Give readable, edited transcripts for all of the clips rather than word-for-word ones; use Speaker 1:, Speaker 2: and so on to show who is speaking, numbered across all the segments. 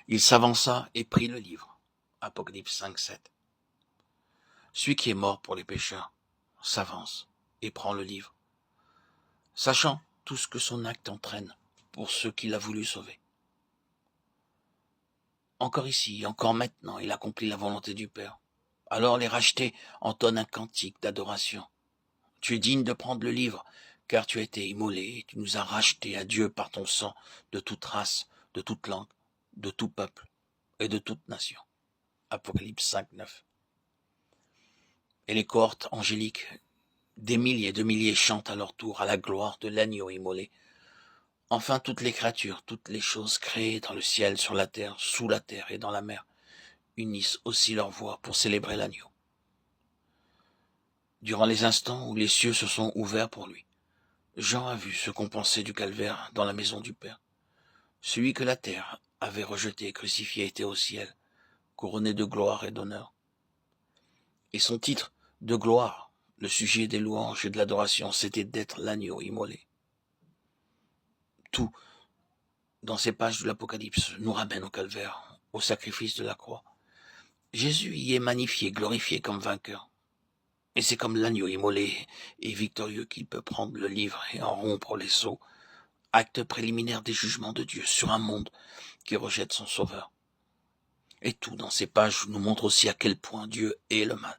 Speaker 1: Il s'avança et prit le livre. Apocalypse 5, 7. Celui qui est mort pour les pécheurs s'avance et prend le livre, sachant tout ce que son acte entraîne pour ceux qu'il a voulu sauver. Encore ici, encore maintenant, il accomplit la volonté du Père. Alors les rachetés entonnent un cantique d'adoration. Tu es digne de prendre le livre, car tu as été immolé et tu nous as rachetés à Dieu par ton sang de toute race, de toute langue, de tout peuple et de toute nation. Apocalypse 5, 9. Et les cohortes angéliques, des milliers de milliers chantent à leur tour à la gloire de l'agneau immolé. Enfin toutes les créatures, toutes les choses créées dans le ciel, sur la terre, sous la terre et dans la mer, unissent aussi leur voix pour célébrer l'agneau. Durant les instants où les cieux se sont ouverts pour lui, Jean a vu ce qu'on pensait du calvaire dans la maison du Père. Celui que la terre avait rejeté et crucifié était au ciel, couronné de gloire et d'honneur. Et son titre de gloire, le sujet des louanges et de l'adoration, c'était d'être l'agneau immolé. Tout, dans ces pages de l'Apocalypse, nous ramène au calvaire, au sacrifice de la croix. Jésus y est magnifié, glorifié comme vainqueur. Et c'est comme l'agneau immolé et victorieux qu'il peut prendre le livre et en rompre les sceaux, acte préliminaire des jugements de Dieu sur un monde qui rejette son sauveur. Et tout dans ces pages nous montre aussi à quel point Dieu est le mal,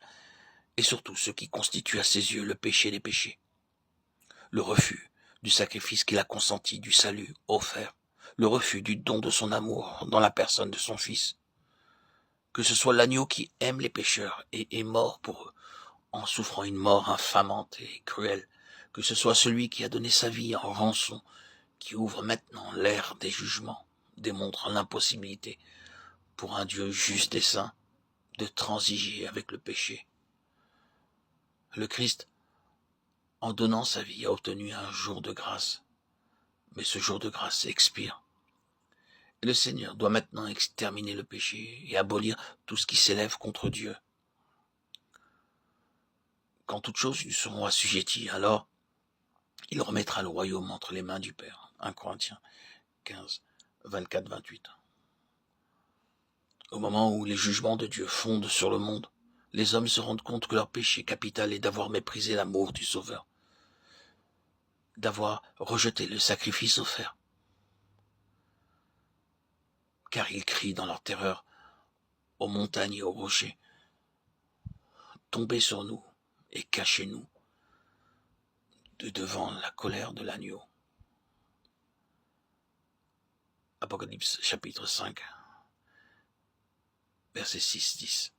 Speaker 1: et surtout ce qui constitue à ses yeux le péché des péchés. Le refus du sacrifice qu'il a consenti, du salut offert, le refus du don de son amour dans la personne de son Fils. Que ce soit l'agneau qui aime les pécheurs et est mort pour eux, en souffrant une mort infamante et cruelle, que ce soit celui qui a donné sa vie en rançon, qui ouvre maintenant l'ère des jugements, démontrant l'impossibilité pour un Dieu juste et saint de transiger avec le péché. Le Christ, en donnant sa vie, a obtenu un jour de grâce, mais ce jour de grâce expire. Et le Seigneur doit maintenant exterminer le péché et abolir tout ce qui s'élève contre Dieu. Quand toutes choses lui seront assujetties, alors il remettra le royaume entre les mains du Père. 1 Corinthiens 15, 24-28. Au moment où les jugements de Dieu fondent sur le monde, les hommes se rendent compte que leur péché capital est d'avoir méprisé l'amour du Sauveur, d'avoir rejeté le sacrifice offert. Car ils crient dans leur terreur aux montagnes et aux rochers, tombez sur nous et cachez-nous de devant la colère de l'agneau. Apocalypse chapitre 5, versets 6-10.